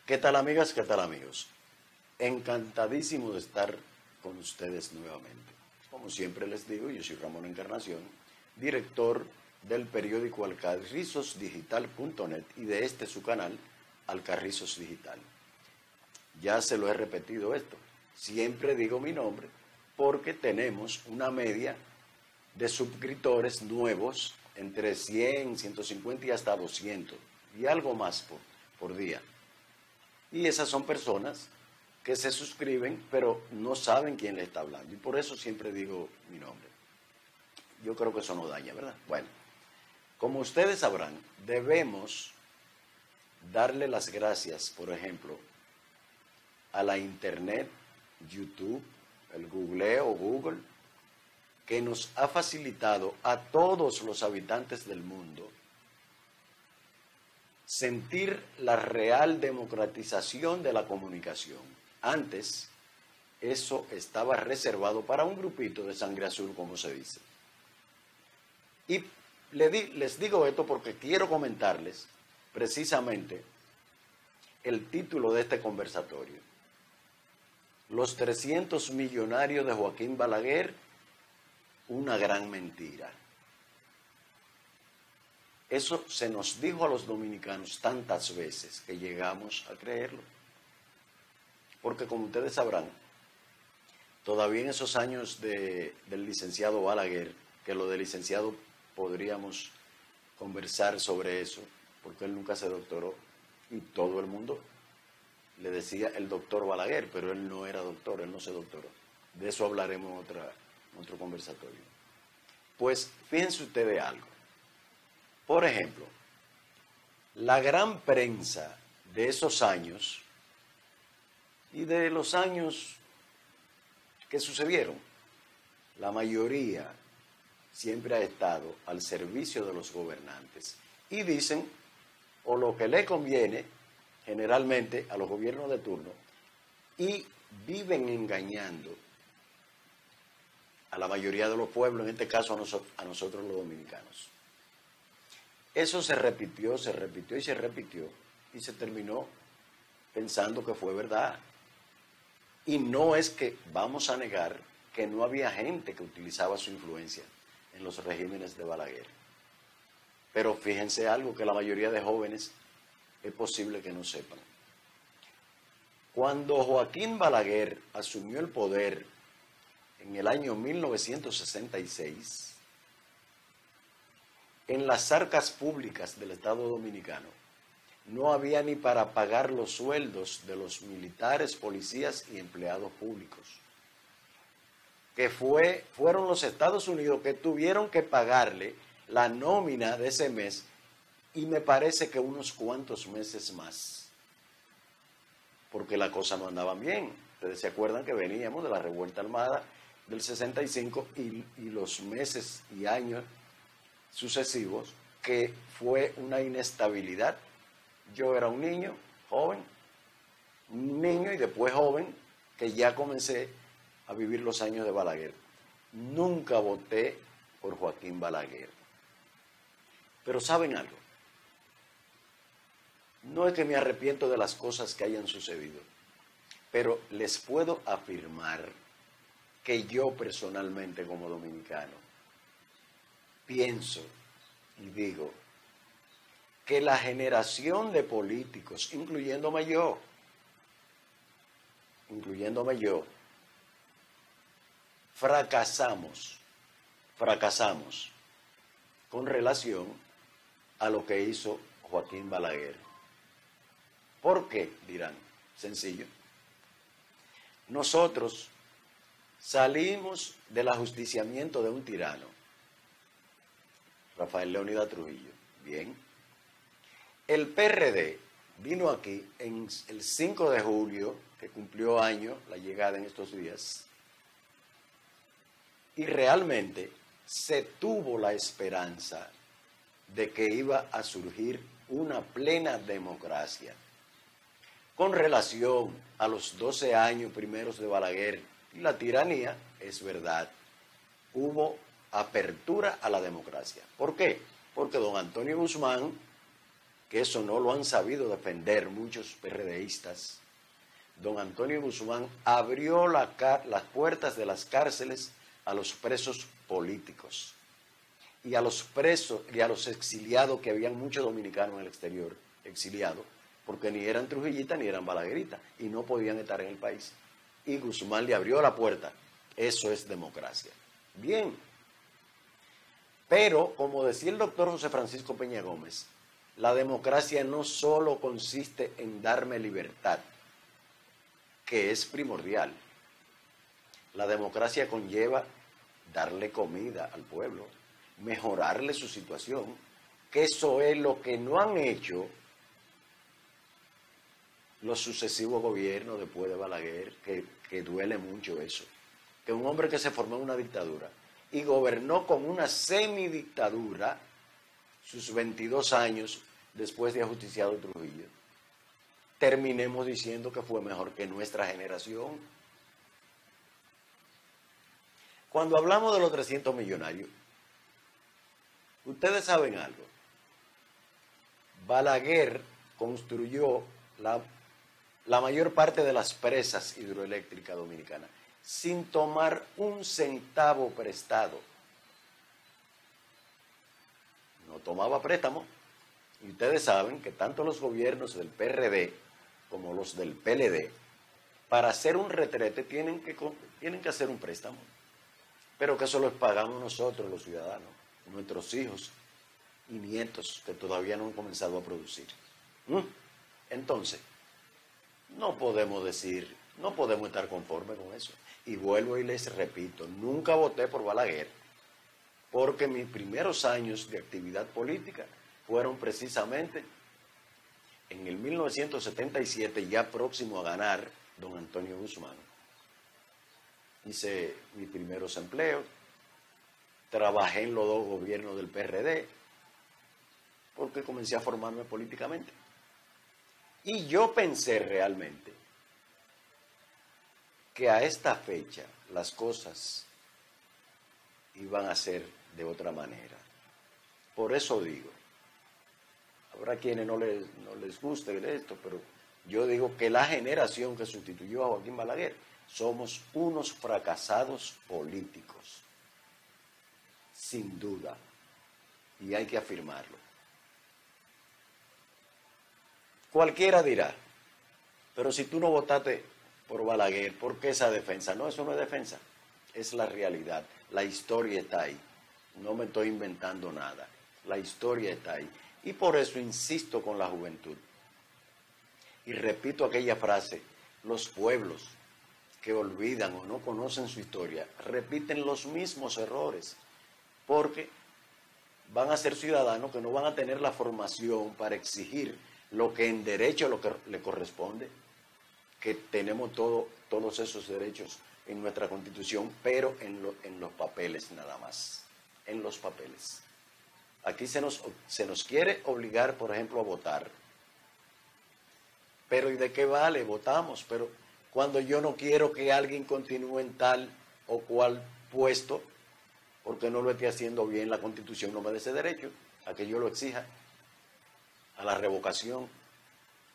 ¿Qué tal amigas? ¿Qué tal amigos? Encantadísimo de estar con ustedes nuevamente. Como siempre les digo, yo soy Ramón Encarnación, director del periódico alcarrizosdigital.net y de este su canal, Alcarrizos Digital. Ya se lo he repetido esto, siempre digo mi nombre porque tenemos una media de suscriptores nuevos entre 100, 150 y hasta 200 y algo más por día. Y esas son personas que se suscriben, pero no saben quién le está hablando. Y por eso siempre digo mi nombre. Yo creo que eso no daña, ¿verdad? Bueno, como ustedes sabrán, debemos darle las gracias, por ejemplo, a la Internet, YouTube, el Google, que nos ha facilitado a todos los habitantes del mundo sentir la real democratización de la comunicación. Antes, eso estaba reservado para un grupito de sangre azul, como se dice. Y les digo esto porque quiero comentarles precisamente el título de este conversatorio. Los 300 millonarios de Joaquín Balaguer, una gran mentira. Eso se nos dijo a los dominicanos tantas veces que llegamos a creerlo. Porque como ustedes sabrán, todavía en esos años del licenciado Balaguer, que lo de licenciado podríamos conversar sobre eso, porque él nunca se doctoró y todo el mundo le decía el doctor Balaguer, pero él no era doctor, él no se doctoró. De eso hablaremos en otro conversatorio. Pues fíjense ustedes algo. Por ejemplo, la gran prensa de esos años y de los años que sucedieron, la mayoría siempre ha estado al servicio de los gobernantes y dicen, o lo que le conviene generalmente a los gobiernos de turno, y viven engañando a la mayoría de los pueblos, en este caso a nosotros los dominicanos. Eso se repitió y se repitió y se terminó pensando que fue verdad. Y no es que vamos a negar que no había gente que utilizaba su influencia en los regímenes de Balaguer. Pero fíjense algo que la mayoría de jóvenes es posible que no sepan. Cuando Joaquín Balaguer asumió el poder en el año 1966, en las arcas públicas del Estado Dominicano no había ni para pagar los sueldos de los militares, policías y empleados públicos. Que fueron los Estados Unidos que tuvieron que pagarle la nómina de ese mes y me parece que unos cuantos meses más. Porque la cosa no andaba bien. Ustedes se acuerdan que veníamos de la revuelta armada del 65 y los meses y años sucesivos, que fue una inestabilidad. Yo era un niño, y después joven, que ya comencé a vivir los años de Balaguer. Nunca voté por Joaquín Balaguer. Pero ¿saben algo? No es que me arrepiento de las cosas que hayan sucedido, pero les puedo afirmar que yo personalmente como dominicano pienso y digo que la generación de políticos, incluyéndome yo, fracasamos con relación a lo que hizo Joaquín Balaguer. ¿Por qué? Dirán. Sencillo. Nosotros salimos del ajusticiamiento de un tirano, Rafael Leónidas Trujillo. Bien. El PRD vino aquí en el 5 de julio, que cumplió año la llegada en estos días, y realmente se tuvo la esperanza de que iba a surgir una plena democracia. Con relación a los 12 años primeros de Balaguer y la tiranía, es verdad, hubo apertura a la democracia. ¿Por qué? Porque don Antonio Guzmán que eso no lo han sabido defender muchos PRDistas, don Antonio Guzmán abrió las puertas de las cárceles a los presos políticos y a los presos y a los exiliados, que habían muchos dominicanos en el exterior, exiliados, porque ni eran trujillitas ni eran balagueritas y no podían estar en el país. Y Guzmán le abrió la puerta. Eso es democracia. Bien. Pero, como decía el doctor José Francisco Peña Gómez, la democracia no solo consiste en darme libertad, que es primordial. La democracia conlleva darle comida al pueblo, mejorarle su situación, que eso es lo que no han hecho los sucesivos gobiernos después de Balaguer, que duele mucho eso. Que un hombre que se formó en una dictadura y gobernó con una semidictadura sus 22 años después de ajusticiado Trujillo, terminemos diciendo que fue mejor que nuestra generación. Cuando hablamos de los 300 millonarios, ustedes saben algo. Balaguer construyó la mayor parte de las presas hidroeléctricas dominicanas sin tomar un centavo prestado. No tomaba préstamo. Y ustedes saben que tanto los gobiernos del PRD como los del PLD, para hacer un retrete tienen que hacer un préstamo. Pero que eso lo pagamos nosotros, los ciudadanos, nuestros hijos y nietos, que todavía no han comenzado a producir. Entonces, no podemos estar conformes con eso. Y vuelvo y les repito, nunca voté por Balaguer, porque mis primeros años de actividad política fueron precisamente en el 1977, ya próximo a ganar don Antonio Guzmán. Hice mis primeros empleos, trabajé en los dos gobiernos del PRD, porque comencé a formarme políticamente. Y yo pensé realmente que a esta fecha las cosas iban a ser de otra manera. Por eso digo, habrá quienes no les guste esto, pero yo digo que la generación que sustituyó a Joaquín Balaguer somos unos fracasados políticos, sin duda, y hay que afirmarlo. Cualquiera dirá, pero si tú no votaste por Balaguer, ¿por qué esa defensa? No, eso no es defensa, es la realidad. La historia está ahí, no me estoy inventando nada, la historia está ahí. Y por eso insisto con la juventud. Y repito aquella frase, los pueblos que olvidan o no conocen su historia, repiten los mismos errores, porque van a ser ciudadanos que no van a tener la formación para exigir lo que en derecho lo que le corresponde, que tenemos todos esos derechos en nuestra Constitución, pero en los papeles nada más, en los papeles. Aquí se nos quiere obligar, por ejemplo, a votar. Pero ¿y de qué vale? Votamos, pero cuando yo no quiero que alguien continúe en tal o cual puesto, porque no lo esté haciendo bien, la Constitución no me da ese derecho a que yo lo exija, a la revocación,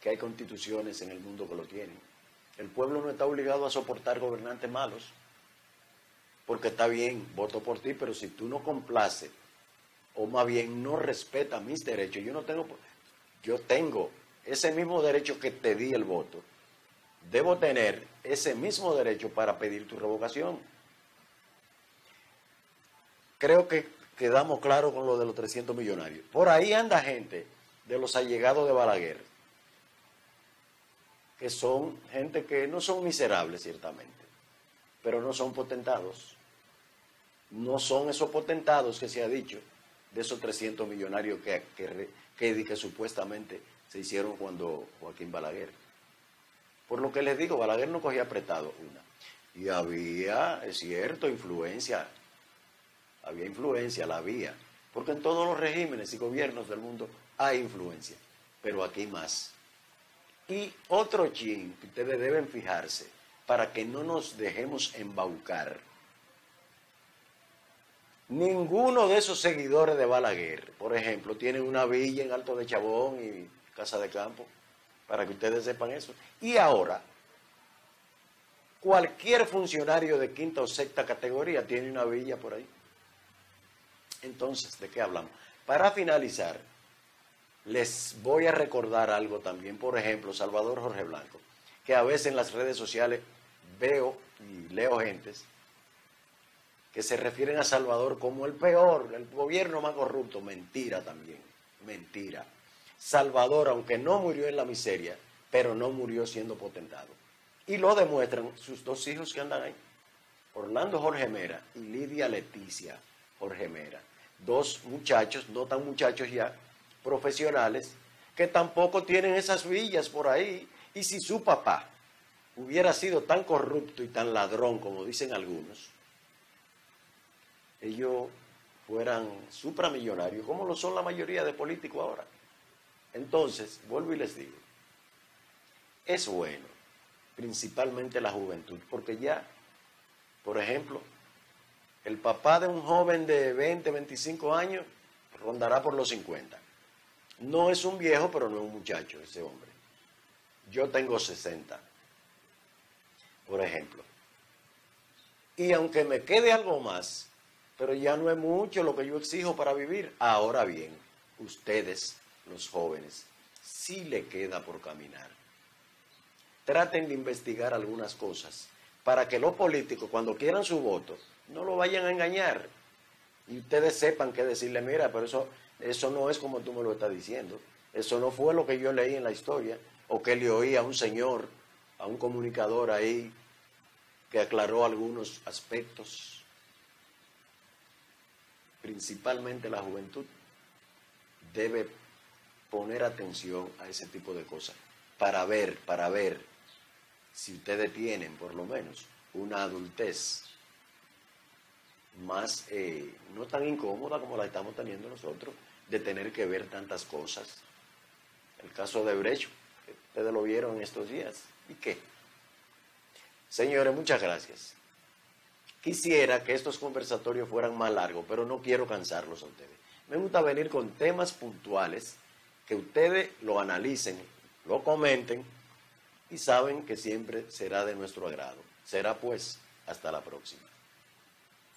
que hay constituciones en el mundo que lo tienen. El pueblo no está obligado a soportar gobernantes malos, porque está bien, voto por ti, pero si tú no complaces, o más bien no respeta mis derechos, yo tengo ese mismo derecho que te di el voto, debo tener ese mismo derecho para pedir tu revocación. Creo que quedamos claros con lo de los 300 millonarios. Por ahí anda gente de los allegados de Balaguer, que son gente que no son miserables ciertamente, pero no son potentados. No son esos potentados que se ha dicho, de esos 300 millonarios que supuestamente se hicieron cuando Joaquín Balaguer. Por lo que les digo, Balaguer no cogía prestado una. Y había, es cierto, influencia. Había influencia, la había. Porque en todos los regímenes y gobiernos del mundo hay influencia. Pero aquí más. Y otro chin que ustedes deben fijarse para que no nos dejemos embaucar. Ninguno de esos seguidores de Balaguer, por ejemplo, tiene una villa en Alto de Chabón y Casa de Campo, para que ustedes sepan eso. Y ahora, cualquier funcionario de quinta o sexta categoría tiene una villa por ahí. Entonces, ¿de qué hablamos? Para finalizar, les voy a recordar algo también, por ejemplo, Salvador Jorge Blanco, que a veces en las redes sociales veo y leo gentes que se refieren a Salvador como el peor, el gobierno más corrupto. Mentira también, mentira. Salvador, aunque no murió en la miseria, pero no murió siendo potentado. Y lo demuestran sus dos hijos que andan ahí, Orlando Jorge Mera y Lidia Leticia Jorge Mera. Dos muchachos, no tan muchachos ya, profesionales, que tampoco tienen esas villas por ahí. Y si su papá hubiera sido tan corrupto y tan ladrón como dicen algunos, ellos fueran supramillonarios, como lo son la mayoría de políticos ahora. Entonces, vuelvo y les digo, es bueno, principalmente la juventud, porque ya, por ejemplo, el papá de un joven de 20, 25 años rondará por los 50. No es un viejo, pero no es un muchacho ese hombre. Yo tengo 60, por ejemplo. Y aunque me quede algo más, pero ya no es mucho lo que yo exijo para vivir. Ahora bien, ustedes, los jóvenes, sí le queda por caminar. Traten de investigar algunas cosas para que los políticos, cuando quieran su voto, no lo vayan a engañar. Y ustedes sepan qué decirle, mira, pero eso no es como tú me lo estás diciendo. Eso no fue lo que yo leí en la historia, o que le oí a un señor, a un comunicador ahí, que aclaró algunos aspectos. Principalmente la juventud debe poner atención a ese tipo de cosas para ver si ustedes tienen por lo menos una adultez más, no tan incómoda como la estamos teniendo nosotros, de tener que ver tantas cosas. El caso de Brecht, ustedes lo vieron en estos días. ¿Y qué? Señores, muchas gracias. Quisiera que estos conversatorios fueran más largos, pero no quiero cansarlos a ustedes. Me gusta venir con temas puntuales, que ustedes lo analicen, lo comenten, y saben que siempre será de nuestro agrado. Será pues, hasta la próxima.